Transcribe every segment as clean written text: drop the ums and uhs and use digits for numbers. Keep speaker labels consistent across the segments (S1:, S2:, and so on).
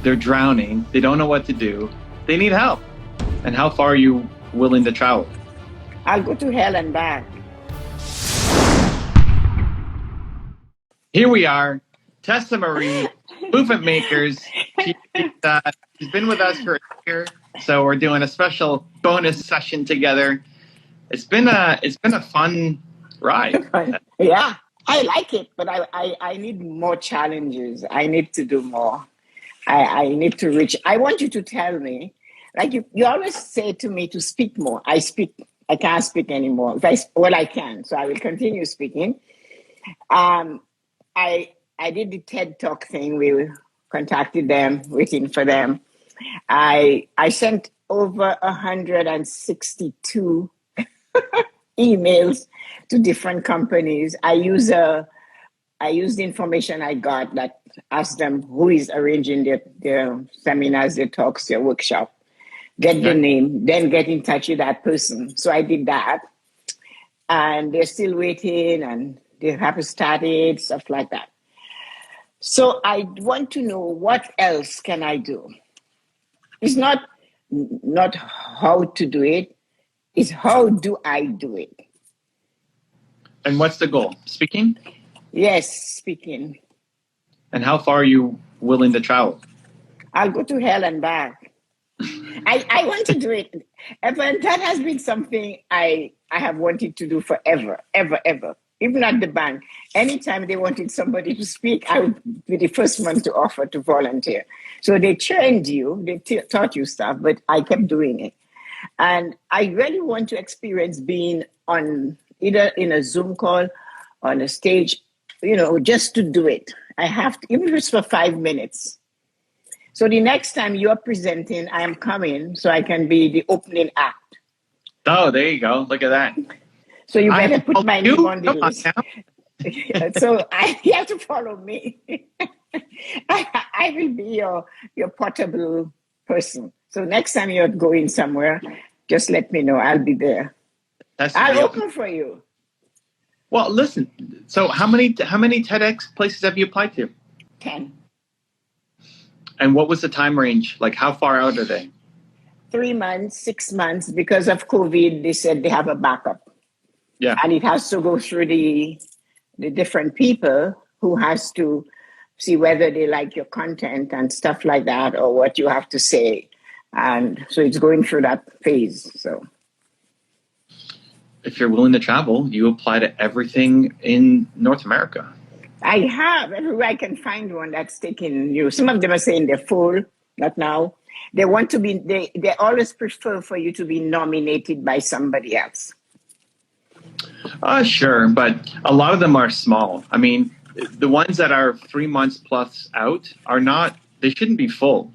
S1: They're drowning. They don't know what to do. They need help. And how far are you willing to travel?
S2: I'll go to hell and back.
S1: Here we are, Tessa Marie, movement makers. She's been with us for a year, so we're doing a special bonus session together. It's been a fun ride.
S2: Yeah, I like it, but I need more challenges. I need to do more. I need to reach. I want you to tell me, like you always say to me to speak more. I speak. I can't speak anymore. Well, I can, so I will continue speaking. Um, I did the TED Talk thing. We contacted them, waiting for them. I sent over 162 emails to different companies. I used the information I got that asked them who is arranging their seminars, their talks, their workshop. Get the name, then get in touch with that person. So I did that. And they're still waiting and they haven't started, stuff like that. So I want to know what else can I do? It's not how to do it, it's how do I do it?
S1: And what's the goal? Speaking?
S2: Yes, speaking.
S1: And how far are you willing to travel?
S2: I'll go to hell and back. I want to do it. Evan, that has been something I have wanted to do forever, ever. Even at the bank, anytime they wanted somebody to speak, I would be the first one to offer to volunteer. So they trained you, they taught you stuff, but I kept doing it. And I really want to experience being on either in a Zoom call, on a stage, just to do it. I have to, even if it's for 5 minutes. So the next time you're presenting, I am coming so I can be the opening act.
S1: Oh, there you go. Look at that.
S2: So you better put my name on the list. So you have to follow me. I will be your portable person. So next time you're going somewhere, just let me know. I'll be there. I'll open for you.
S1: Well, listen. So how many TEDx places have you applied to?
S2: 10.
S1: And what was the time range? Like, how far out are they?
S2: 3 months, 6 months. Because of COVID, they said they have a backup.
S1: Yeah.
S2: And it has to go through the different people who has to see whether they like your content and stuff like that or what you have to say. And so it's going through that phase. So
S1: if you're willing to travel, you apply to everything in North America.
S2: I have. Everywhere I can find one that's taking you. Some of them are saying they're full, not now. They want to be, they always prefer for you to be nominated by somebody else.
S1: Sure, but a lot of them are small. I mean, the ones that are 3 months plus out are not, they shouldn't be full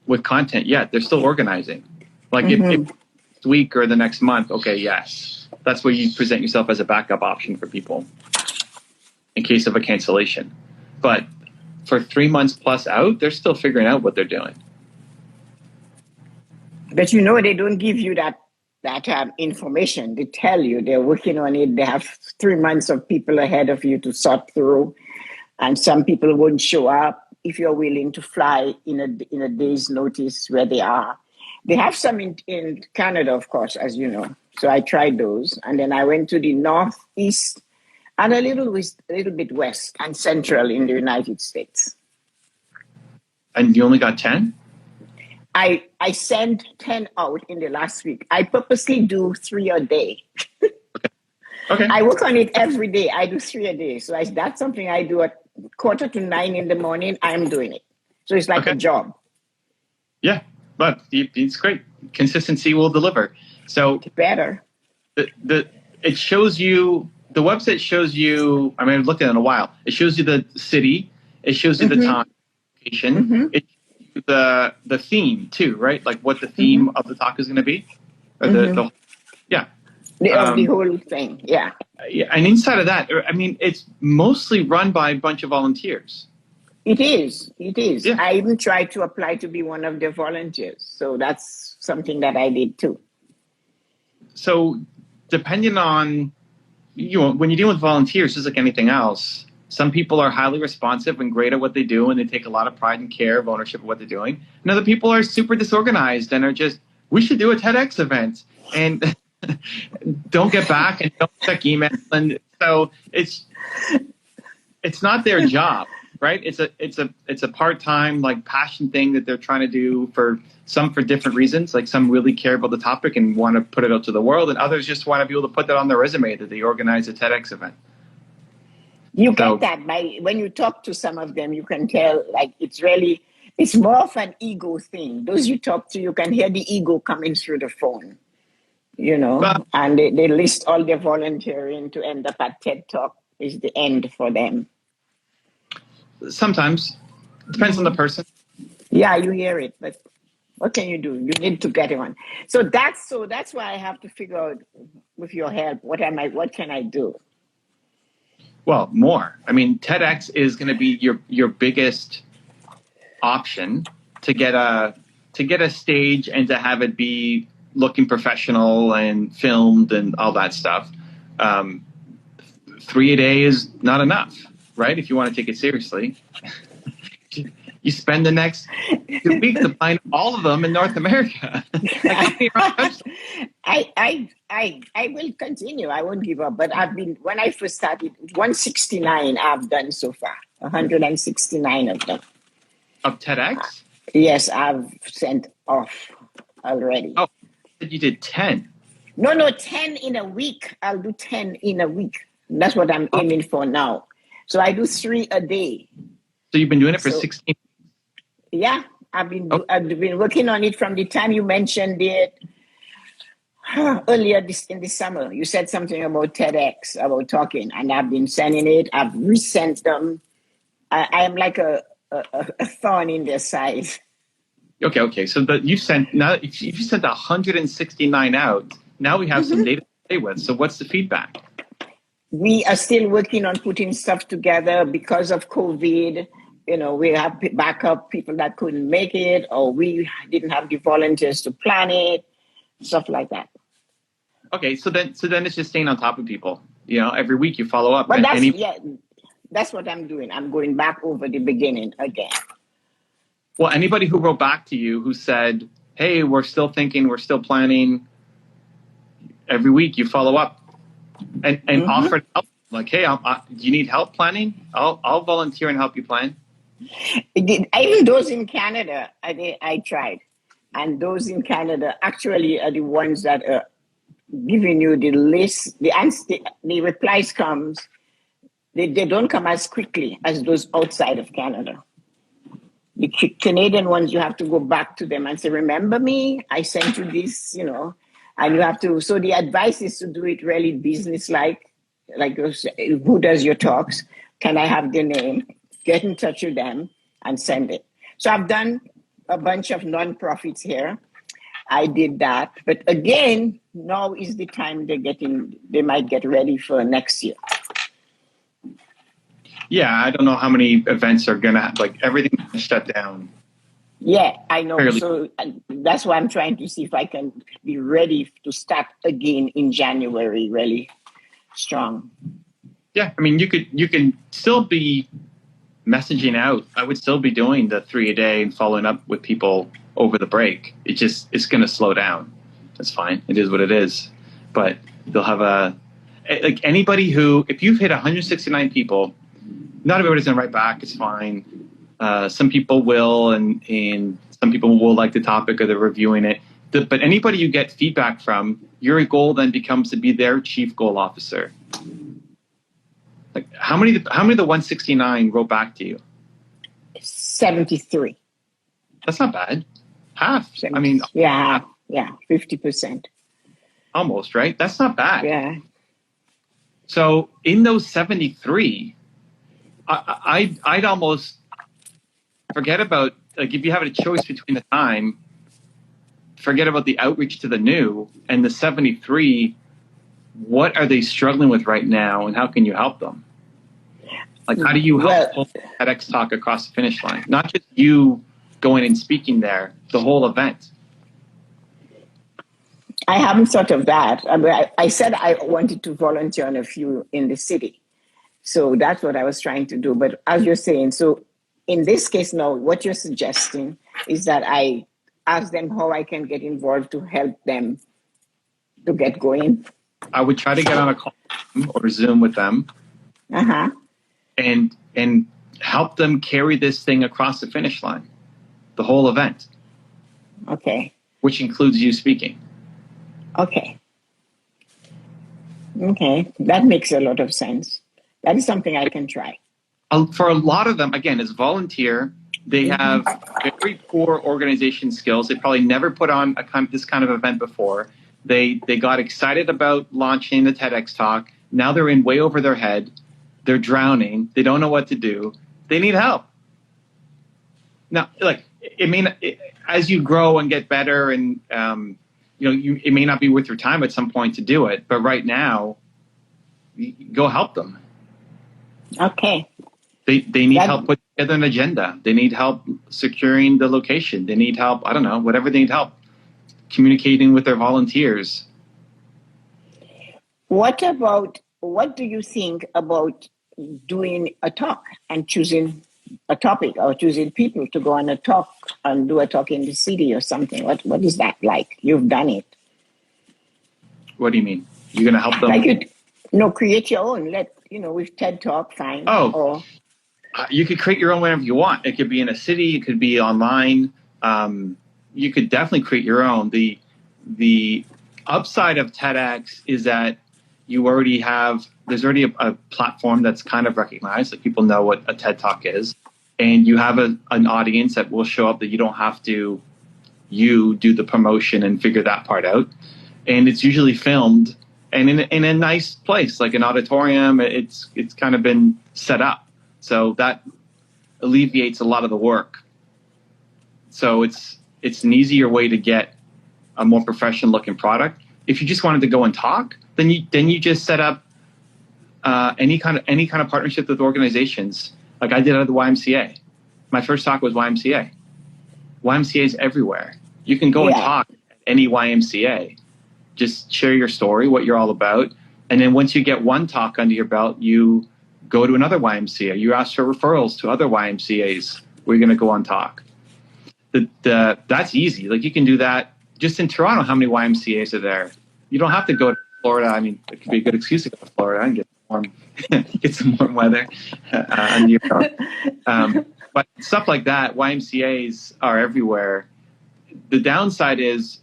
S1: with content yet. They're still organizing. Like if next week or the next month, okay, yes. That's where you present yourself as a backup option for people in case of a cancellation. But for 3 months plus out, they're still figuring out what they're doing.
S2: But they don't give you that information. They tell you they're working on it. They have 3 months of people ahead of you to sort through. And some people won't show up if you're willing to fly in a day's notice where they are. They have some in Canada, of course, as you know. So I tried those. And then I went to the northeast and a little bit west and central in the United States.
S1: And you only got 10?
S2: I sent 10 out in the last week. I purposely do 3 a day.
S1: Okay.
S2: I work on it every day. I do 3 a day. So that's something I do at 8:45 in the morning. I'm doing it. So it's like a job.
S1: Yeah, but it's great. Consistency will deliver. So
S2: better.
S1: It shows you, the website shows you, I mean, I've looked at it in a while. It shows you the city. It shows you the time, location. It the theme too, right? Like what the theme of the talk is going to be, or the
S2: the whole thing, yeah.
S1: And inside of that, I mean, it's mostly run by a bunch of volunteers.
S2: It is. Yeah. I even tried to apply to be one of the volunteers, so that's something that I did too.
S1: So, depending on when you deal with volunteers, just like anything else, Some people are highly responsive and great at what they do, and they take a lot of pride and care of ownership of what they're doing. And other people are super disorganized and are just, we should do a TEDx event, and don't get back and don't check email. And so it's not their job, right? It's a part-time, like, passion thing that they're trying to do for different reasons. Like, some really care about the topic and want to put it out to the world, and others just want to be able to put that on their resume that they organize a TEDx event.
S2: You get that when you talk to some of them, you can tell, like, it's more of an ego thing. Those you talk to, you can hear the ego coming through the phone, and they list all their volunteering to end up at TED Talk is the end for them.
S1: Sometimes. Depends on the person.
S2: Yeah, you hear it, but what can you do? You need to get one. So that's why I have to figure out, with your help, what can I do?
S1: Well, more. I mean, TEDx is going to be your biggest option to get a stage and to have it be looking professional and filmed and all that stuff. 3 a day is not enough, right? If you want to take it seriously. You spend the next 2 weeks to find all of them in North America.
S2: I will continue. I won't give up. But when I first started, 169 I've done so far. 169 of them.
S1: Of TEDx?
S2: Yes, I've sent off already.
S1: Oh, you did 10.
S2: No, 10 in a week. I'll do 10 in a week. That's what I'm aiming for now. So I do 3 a day.
S1: So you've been doing it for 16?
S2: Yeah, I've been working on it from the time you mentioned it earlier in the summer. You said something about TEDx, about talking, and I've been sending it. I've resent them. I am like a thorn in their side.
S1: Okay. So you sent 169 out. Now we have some data to play with. So what's the feedback?
S2: We are still working on putting stuff together because of COVID. We have backup people that couldn't make it, or we didn't have the volunteers to plan it, stuff like that.
S1: Okay, so then it's just staying on top of people. Every week you follow up.
S2: But that's what I'm doing. I'm going back over the beginning again.
S1: Well, anybody who wrote back to you who said, "Hey, we're still thinking, we're still planning," every week you follow up and offer help. Like, "Hey, do you need help planning? I'll volunteer and help you plan."
S2: Even those in Canada, I tried. And those in Canada actually are the ones that are giving you the list. The replies comes. They don't come as quickly as those outside of Canada. The Canadian ones, you have to go back to them and say, "Remember me? I sent you this," and you have to. So the advice is to do it really business-like. Like, who does your talks? Can I have their name? Get in touch with them and send it. So I've done a bunch of nonprofits here. I did that. But again, now is the time they might get ready for next year.
S1: Yeah, I don't know how many events are going to, everything shut down.
S2: Yeah, I know. So that's why I'm trying to see if I can be ready to start again in January, really strong.
S1: Yeah, I mean, you can still be messaging out. I would still be doing the 3 a day and following up with people over the break. It's going to slow down. That's fine. It is what it is. But they'll have anybody who, if you've hit 169 people, not everybody's going to write back. It's fine. Some people will, and some people will like the topic or they're reviewing it. But anybody you get feedback from, your goal then becomes to be their chief goal officer. Like, how many of the 169 wrote back to you?
S2: 73.
S1: That's not bad. Half.
S2: 70.
S1: I mean,
S2: yeah, 50%.
S1: Almost, right? That's not bad.
S2: Yeah.
S1: So in those 73, I'd almost forget about, if you have a choice between the time, forget about the outreach to the new and the 73. What are they struggling with right now, and how can you help them? Like, how do you help pull TEDx Talk across the finish line? Not just you going and speaking there, the whole event.
S2: I haven't thought of that. I said I wanted to volunteer on a few in the city. So that's what I was trying to do. But as you're saying, so in this case now, what you're suggesting is that I ask them how I can get involved to help them to get going.
S1: I would try to get on a call or Zoom with them, and help them carry this thing across the finish line, the whole event.
S2: Okay.
S1: Which includes you speaking.
S2: Okay. That makes a lot of sense. That is something I can try.
S1: For a lot of them, again, as volunteer, they have very poor organization skills. They probably never put on this kind of event before. They got excited about launching the TEDx talk. Now they're in way over their head. They're drowning. They don't know what to do. They need help. Now, like, as you grow and get better, and it may not be worth your time at some point to do it, but right now, go help them.
S2: Okay.
S1: They need help putting together an agenda. They need help securing the location. They need help, I don't know, whatever they need help, communicating with their volunteers.
S2: What do you think about doing a talk and choosing a topic or choosing people to go on a talk and do a talk in the city or something? What is that like? You've done it.
S1: What do you mean? You're going to help them?
S2: Like create your own. With TED Talk, fine.
S1: Oh, you could create your own whenever you want. It could be in a city. It could be online. You could definitely create your own. The upside of TEDx is that there's already a platform that's kind of recognized, like people know what a TED Talk is, and you have an audience that will show up that you don't have to do the promotion and figure that part out. And it's usually filmed and in a nice place, like an auditorium. It's kind of been set up. So that alleviates a lot of the work. So it's an easier way to get a more professional looking product. If you just wanted to go and talk, then you just set up any kind of partnership with organizations. Like I did at the YMCA. My first talk was YMCA. YMCA is everywhere. You can go and talk at any YMCA. Just share your story, what you're all about. And then once you get one talk under your belt, you go to another YMCA. You ask for referrals to other YMCAs where you're going to go on talk. That's easy. Like you can do that just in Toronto. How many YMCAs are there? You don't have to go to Florida. I mean, it could be a good excuse to go to Florida and get some warm weather under your belt. But stuff like that, YMCAs are everywhere. The downside is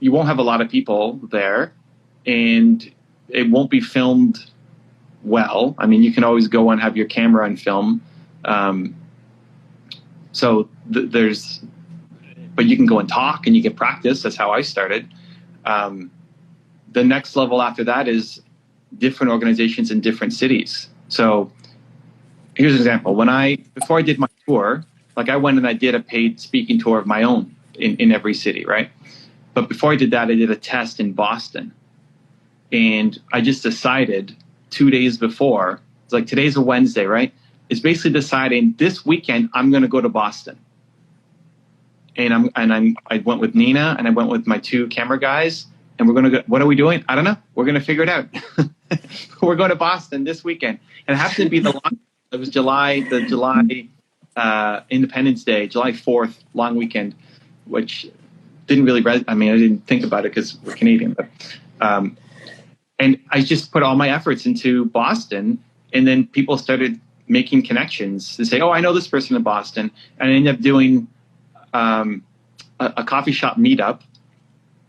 S1: you won't have a lot of people there, and it won't be filmed well. I mean, you can always go and have your camera and film. But you can go and talk and you get practice. That's how I started. The next level after that is different organizations in different cities. So here's an example. Before I did my tour, like I went and I did a paid speaking tour of my own in every city, right? But before I did that, I did a test in Boston. And I just decided 2 days before, it's like today's a Wednesday, right? It's basically deciding this weekend I'm going to go to Boston. And I went with Nina and I went with my two camera guys, and we're going to go. What are we doing? I don't know. We're going to figure it out. We're going to Boston this weekend. And it happened to be it was July Independence Day, July 4th, long weekend, which didn't really, I didn't think about it because we're Canadian, but, and I just put all my efforts into Boston, and then people started making connections to say, oh, I know this person in Boston. And I ended up doing a coffee shop meetup.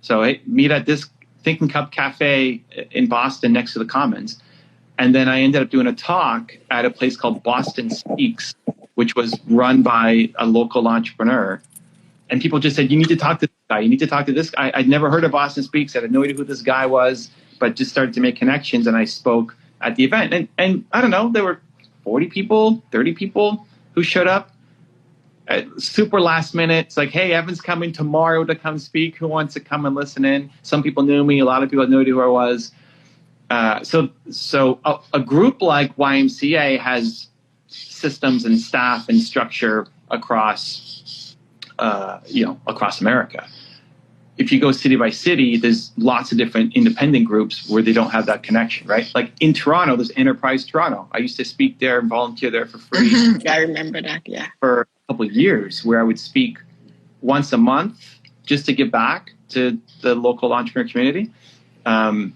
S1: So hey, meet at this Thinking Cup Cafe in Boston next to the Commons. And then I ended up doing a talk at a place called Boston Speaks, which was run by a local entrepreneur. And people just said, you need to talk to this guy. You need to talk to this guy. I'd never heard of Boston Speaks. I had no idea who this guy was, but just started to make connections. And I spoke at the event. And I don't know, there were 40 people, 30 people who showed up. Super last minute. It's like, hey, Evan's coming tomorrow to come speak. Who wants to come and listen in? Some people knew me. A lot of people had no idea who I was. So a group like YMCA has systems and staff and structure across America. if you go city by city, there's lots of different independent groups where they don't have that connection, right? Like in Toronto, there's Enterprise Toronto. I used to speak there and volunteer there for free.
S2: I remember that, yeah.
S1: For a couple of years, where I would speak once a month just to give back to the local entrepreneur community. But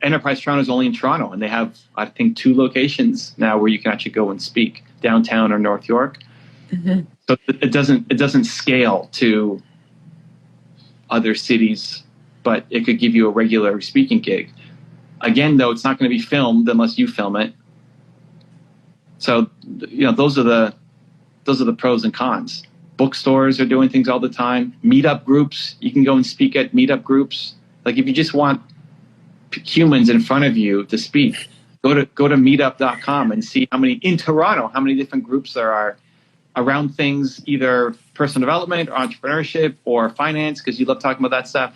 S1: Enterprise Toronto is only in Toronto, and they have, I think, 2 locations now where you can actually go and speak, downtown or North York. So it doesn't scale to other cities, but it could give you a regular speaking gig. Again, though, it's not going to be filmed unless you film it. So, those are the pros and cons. Bookstores are doing things all the time. Meetup groups, you can go and speak at meetup groups. Like if you just want humans in front of you to speak, go to meetup.com and see how many different groups there are around things, either personal development or entrepreneurship or finance, because you love talking about that stuff.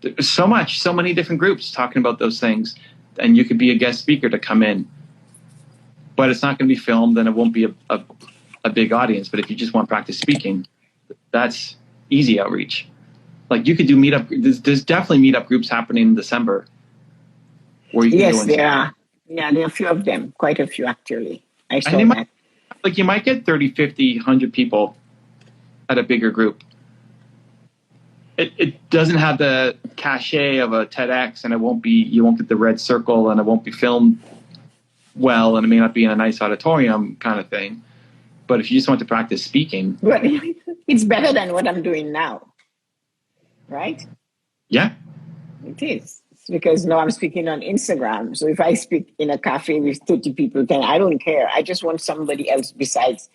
S1: There's so many different groups talking about those things, and you could be a guest speaker to come in. But it's not going to be filmed, and it won't be a big audience. But if you just want practice speaking, that's easy outreach. Like you could do meetup. There's definitely meetup groups happening in December. Where you can go
S2: there are. Yeah, there are a few of them. Quite a few, actually. I saw that.
S1: Like you might get 30, 50, 100 people at a bigger group. It doesn't have the cachet of a TEDx, and you won't get the red circle, and it won't be filmed well, and it may not be in a nice auditorium kind of thing. But if you just want to practice speaking.
S2: Well, it's better than what I'm doing now. Right?
S1: Yeah.
S2: It is. Because now I'm speaking on Instagram. So if I speak in a cafe with 30 people, then I don't care. I just want somebody else besides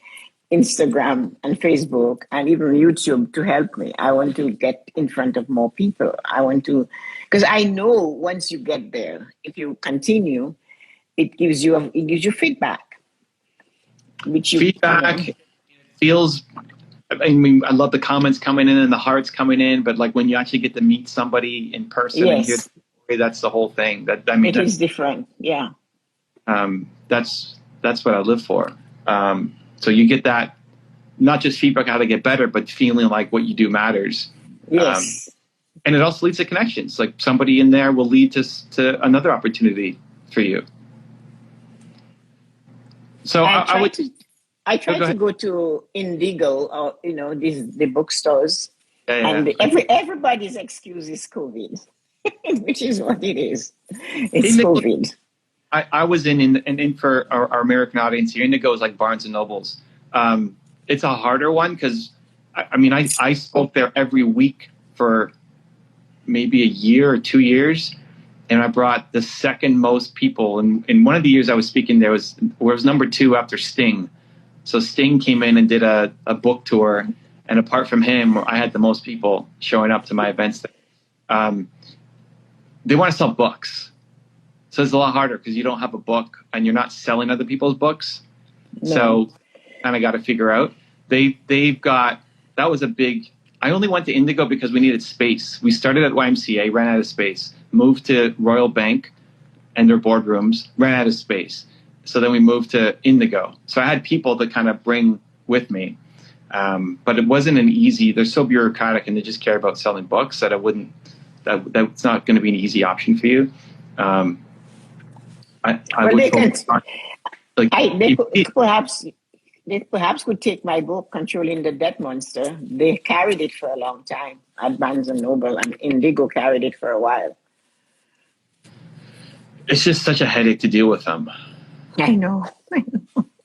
S2: Instagram and Facebook and even YouTube to help me. I want to get in front of more people. Because I know once you get there, if you continue, it gives you feedback.
S1: Feels. I mean, I love the comments coming in and the hearts coming in, but like when you actually get to meet somebody in person and hear the story, that's the whole thing.
S2: It is different, yeah.
S1: That's what I live for. So you get that, not just feedback how to get better, but feeling like what you do matters.
S2: Yes.
S1: And it also leads to connections. Like somebody in there will lead to another opportunity for you. So
S2: I try to go to Indigo or the bookstores, and everybody's excuse is COVID, which is what it is. It's Indigo, COVID.
S1: I was in for our American audience here. Indigo is like Barnes and Nobles. It's a harder one because I spoke there every week for maybe a year or 2 years, and I brought the second most people. And in one of the years I was speaking there was number 2 after Sting. So Sting came in and did a book tour, and apart from him, I had the most people showing up to my events. They want to sell books, so it's a lot harder because you don't have a book and you're not selling other people's books. No. So kind of got to figure out. They've got, that was a big. I only went to Indigo because we needed space. We started at YMCA, ran out of space, moved to Royal Bank and their boardrooms, ran out of space. So then we moved to Indigo. So I had people to kind of bring with me. But it wasn't an easy, they're so bureaucratic and they just care about selling books that that's not going to be an easy option for you.
S2: They perhaps could take my book, Controlling the Debt Monster. They carried it for a long time at Barnes & Noble, and Indigo carried it for a while.
S1: It's just such a headache to deal with them.
S2: I know.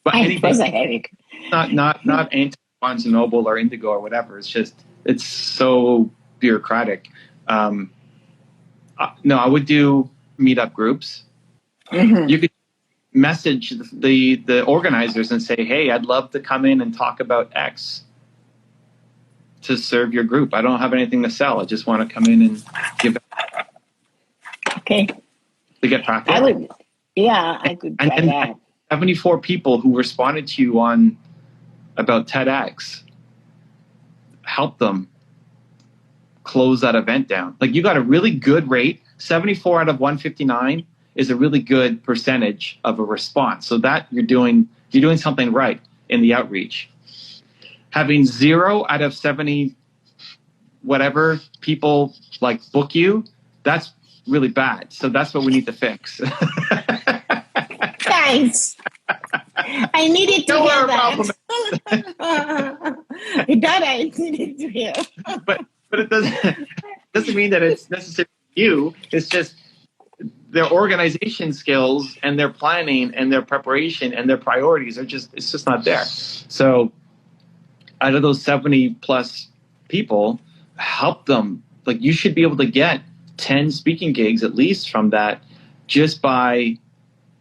S1: But
S2: it was a headache.
S1: Not anti Barnes & Noble or Indigo or whatever. It's so bureaucratic. No, I would do meetup groups. Mm-hmm. You could message the organizers and say, hey, I'd love to come in and talk about X to serve your group. I don't have anything to sell. I just want to come in and give it.
S2: Okay.
S1: To get practice.
S2: I could try that.
S1: 74 people who responded to you about TEDx. Help them close that event down. Like you got a really good rate. 74 out of 159 is a really good percentage of a response. So that you're doing something right in the outreach. Having 0 out of 70 whatever people like book you, that's really bad. So that's what we need to fix.
S2: Thanks. I needed to hear that. That I needed to hear.
S1: but it doesn't mean that it's necessarily you. It's just their organization skills and their planning and their preparation and their priorities it's just not there. So out of those 70 plus people, help them. Like, you should be able to get 10 speaking gigs at least from that, just by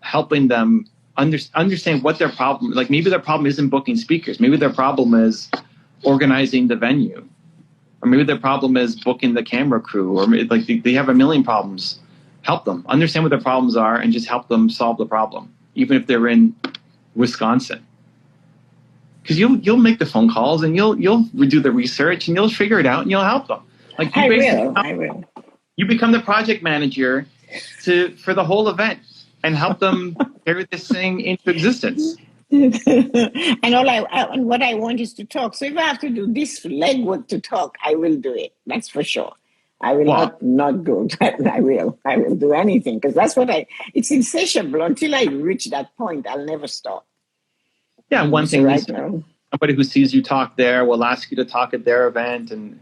S1: helping them understand what their problem, like maybe their problem isn't booking speakers. Maybe their problem is organizing the venue, or maybe their problem is booking the camera crew, or like they have a million problems. Help them understand what their problems are and just help them solve the problem, even if they're in Wisconsin. Because you'll make the phone calls and you'll do the research and you'll figure it out and you'll help them. Like,
S2: I will.
S1: You become the project manager for the whole event and help them carry this thing into existence.
S2: And what I want is to talk. So if I have to do this legwork to talk, I will do it. That's for sure. I will not go. I will do anything, because that's what it's insatiable. Until I reach that point, I'll never stop.
S1: Yeah, one thing is somebody who sees you talk there will ask you to talk at their event, and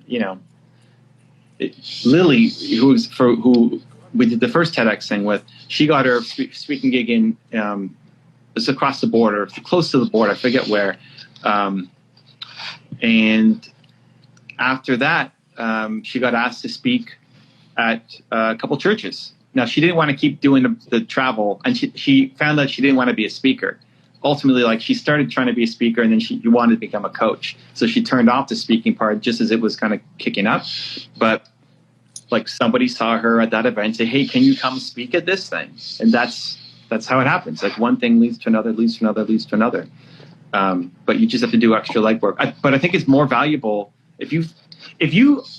S1: Lily, who we did the first TEDx thing with, she got her speaking gig in it's across the border, close to the border, I forget where, and after that, she got asked to speak at a couple churches. Now, she didn't want to keep doing the travel, and she found that she didn't want to be a speaker. Ultimately, like, she started trying to be a speaker, and then she wanted to become a coach. So she turned off the speaking part just as it was kind of kicking up. But like, somebody saw her at that event and say, "Hey, can you come speak at this thing?" And that's how it happens. Like, one thing leads to another, leads to another, leads to another. But you just have to do extra legwork. But I think it's more valuable if you.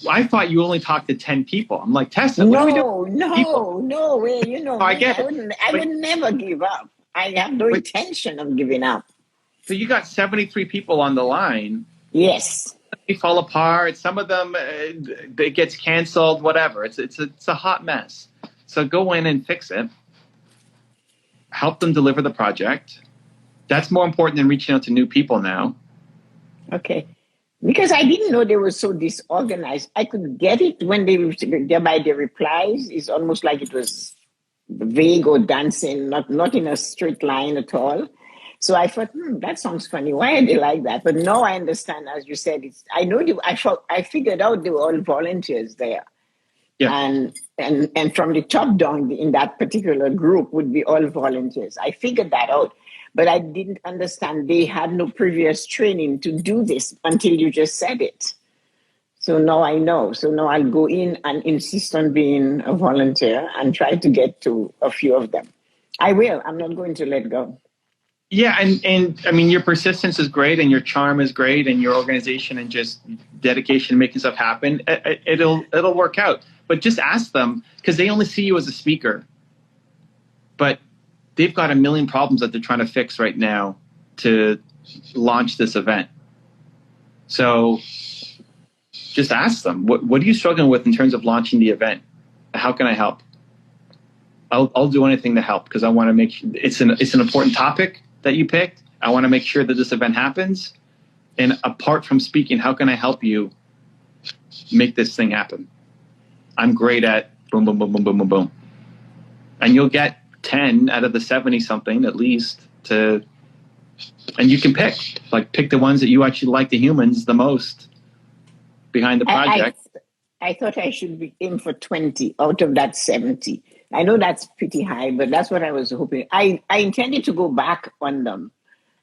S1: I thought you only talked to 10 people. I'm like, Tessa, what do we do?
S2: No way. I would
S1: Like,
S2: never give up. I have no intention of giving up.
S1: So you got 73 people on the line.
S2: Yes.
S1: They fall apart. Some of them, it gets canceled, whatever. It's a hot mess. So go in and fix it. Help them deliver the project. That's more important than reaching out to new people now.
S2: Okay. Because I didn't know they were so disorganized. I could get it when by the replies. It's almost like it was vague or dancing, not in a straight line at all. So I thought, that sounds funny. Why are they like that? But now I understand, as you said. I figured out they were all volunteers there.
S1: Yeah.
S2: And from the top down in that particular group would be all volunteers. I figured that out. But I didn't understand they had no previous training to do this until you just said it. So now I know. So now I'll go in and insist on being a volunteer and try to get to a few of them. I will. I'm not going to let go.
S1: Yeah, and I mean, your persistence is great, and your charm is great, and your organization and just dedication to making stuff happen. It'll work out. But just ask them, because they only see you as a speaker. But they've got a million problems that they're trying to fix right now to launch this event. So just ask them, what are you struggling with in terms of launching the event? How can I help? I'll do anything to help, because I want to make sure it's an important topic that you picked. I want to make sure that this event happens. And apart from speaking, how can I help you make this thing happen? I'm great at boom, boom, boom, boom, boom, boom, boom. And you'll get 10 out of the 70 something at least and you can pick the ones that you actually like, the humans, the most behind the project.
S2: I thought I should be aim for 20 out of that 70. I know that's pretty high, but that's what I was hoping. I intended to go back on them.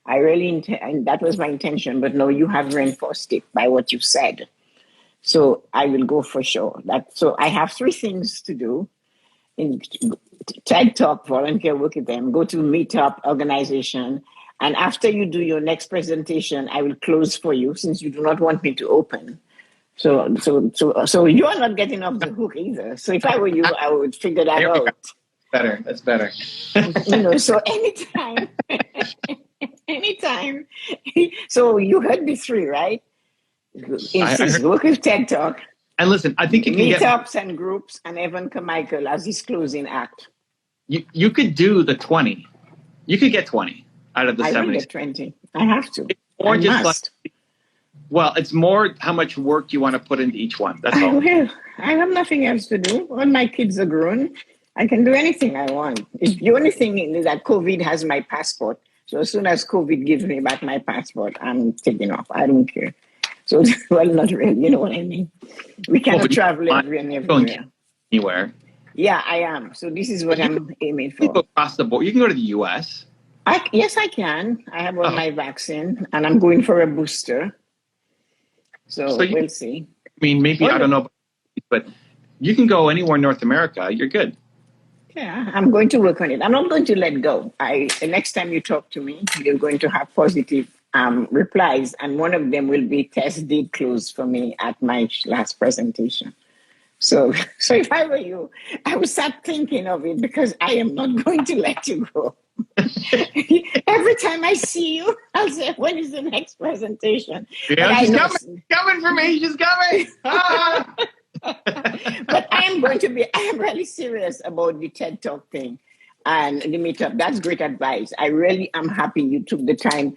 S2: I really and that was my intention, but no, you have reinforced it by what you said. So I will go for sure. So I have 3 things to do. In TED Talk, volunteer work with them, go to Meetup organization. And after you do your next presentation, I will close for you, since you do not want me to open. So you are not getting off the hook either. So if I were you, I would figure that out.
S1: That's better.
S2: So anytime. So you heard the 3, right? Work with TED Talk,
S1: And listen, I think you can
S2: meetups and groups, and Evan Carmichael as his closing act.
S1: You could do the 20. You could get 20 out of the 70.
S2: I will get 20. I have to.
S1: Or
S2: I
S1: just
S2: must.
S1: Well, it's more how much work you want to put into each one. That's all.
S2: I will. I have nothing else to do. All my kids are grown. I can do anything I want. The only thing is that COVID has my passport. So as soon as COVID gives me back my passport, I'm taking off. I don't care. So, well, not really. You know what I mean? We cannot travel everywhere.
S1: Anywhere.
S2: Yeah, I am. So this is what I'm aiming for.
S1: You can go across the board. You can go to the U.S.
S2: Yes, I can. I have all my vaccine, and I'm going for a booster. So we'll see.
S1: I mean, maybe, I don't know, but you can go anywhere in North America. You're good.
S2: Yeah, I'm going to work on it. I'm not going to let go. The next time you talk to me, you're going to have positive replies, and one of them will be test did close for me at my last presentation. So if I were you, I would start thinking of it, because I am not going to let you go. Every time I see you, I'll say, when is the next presentation?
S1: Yeah, she's coming for me. She's coming.
S2: But I am really serious about the TED Talk thing and the meetup. That's great advice. I really am happy you took the time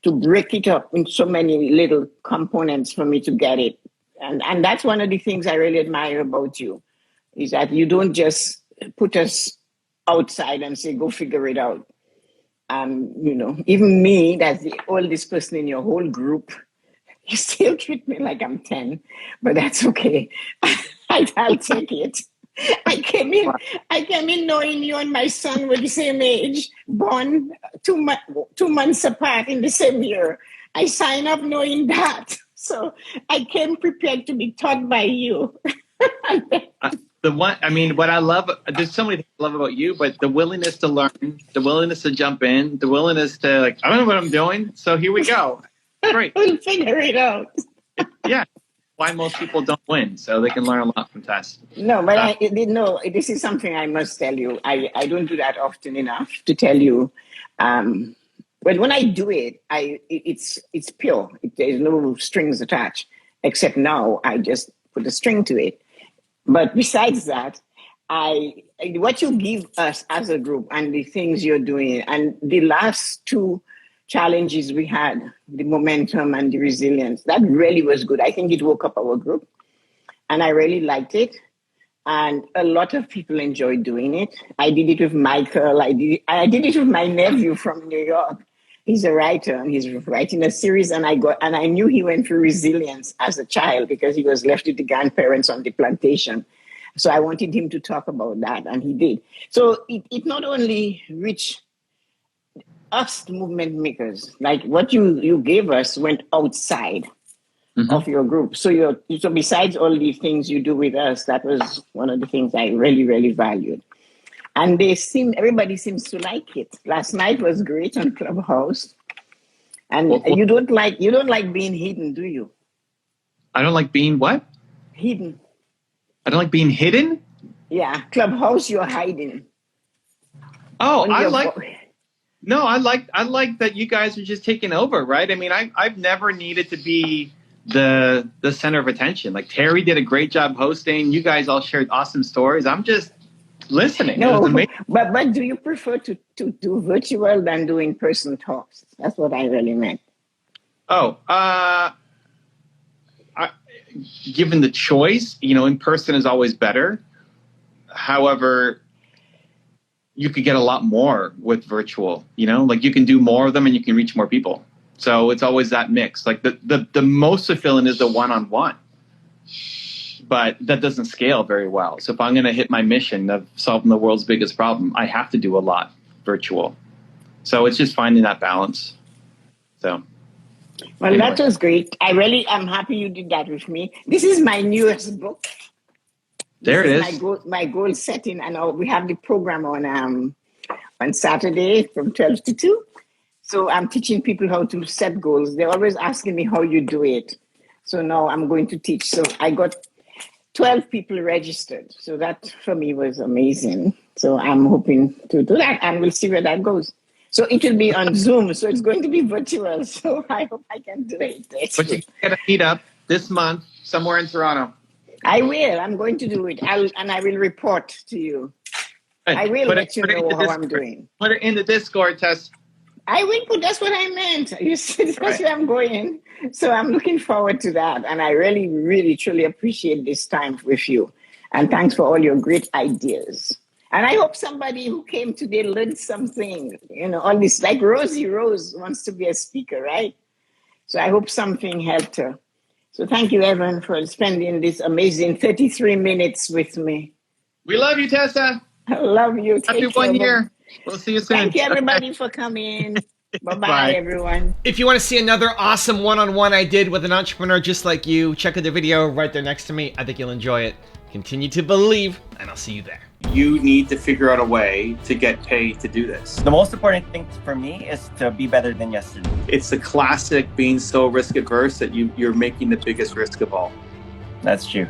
S2: to break it up in so many little components for me to get it. And that's one of the things I really admire about you, is that you don't just put us outside and say, go figure it out. Even me, that's the oldest person in your whole group, you still treat me like I'm 10, but that's okay. I'll take it. I came in knowing you and my son were the same age, born 2 months apart in the same year. I signed up knowing that. So I came prepared to be taught by you.
S1: What I love, there's so many things I love about you, but the willingness to learn, the willingness to jump in, the willingness to I don't know what I'm doing, so here we go. Great.
S2: We'll figure it out.
S1: Yeah. Why most people don't win, so they can learn a lot from tests.
S2: No, but this is something I must tell you. I don't do that often enough to tell you. But when I do it, it's pure. There's no strings attached, except now I just put a string to it. But besides that, what you give us as a group and the things you're doing, and the last two challenges we had, the momentum and the resilience, that really was good. I think it woke up our group, and I really liked it. And a lot of people enjoyed doing it. I did it with Michael. I did it with my nephew from New York. He's a writer, and he's writing a series. And I knew he went through resilience as a child because he was left with the grandparents on the plantation. So I wanted him to talk about that, and he did. So it not only reached us, the movement makers, like what you gave us went outside of your group. So besides all the things you do with us, that was one of the things I really, really valued. And everybody seems to like it. Last night was great on Clubhouse. And you don't like being hidden, do you?
S1: I don't like being what?
S2: Hidden.
S1: I don't like being hidden?
S2: Yeah, Clubhouse, you're hiding.
S1: Oh, I like that you guys are just taking over, right? I mean, I've never needed to be the center of attention. Like Terry did a great job hosting. You guys all shared awesome stories. I'm just listening.
S2: No, but do you prefer to do virtual than do in-person talks? That's what I really meant.
S1: Oh, given the choice, in person is always better. However, you could get a lot more with virtual, like you can do more of them and you can reach more people. So it's always that mix. Like the most fulfilling is the one-on-one, but that doesn't scale very well. So if I'm going to hit my mission of solving the world's biggest problem, I have to do a lot virtual. So it's just finding that balance. So.
S2: Well, anyway. That was great. I'm happy you did that with me. This is my newest book.
S1: There it is.
S2: My goal setting, and we have the program on Saturday from 12 to 2. So I'm teaching people how to set goals. They're always asking me how you do it. So now I'm going to teach. So I got 12 people registered. So that for me was amazing. So I'm hoping to do that, and we'll see where that goes. So it will be on Zoom. So it's going to be virtual. So I hope I can do it.
S1: But you get a meet up this month somewhere in Toronto.
S2: I will. I'm going to do it. And I will report to you. I will let you know how I'm doing.
S1: Put it in the Discord, Tess.
S2: I will put, that's what I meant. You see, that's where I'm going. So I'm looking forward to that. And I really, really, truly appreciate this time with you. And thanks for all your great ideas. And I hope somebody who came today learned something, all this, like Rosie Rose wants to be a speaker, right? So I hope something helped her. So thank you, Evan, for spending this amazing 33 minutes with me.
S1: We love you, Tessa.
S2: I love you.
S1: Happy 1 year. We'll see you soon.
S2: Thank you, everybody, for coming. Bye-bye, everyone.
S3: If you want to see another awesome one-on-one I did with an entrepreneur just like you, check out the video right there next to me. I think you'll enjoy it. Continue to believe, and I'll see you there.
S4: You need to figure out a way to get paid to do this.
S5: The most important thing for me is to be better than yesterday.
S4: It's the classic being so risk averse that you're making the biggest risk of all.
S5: That's true.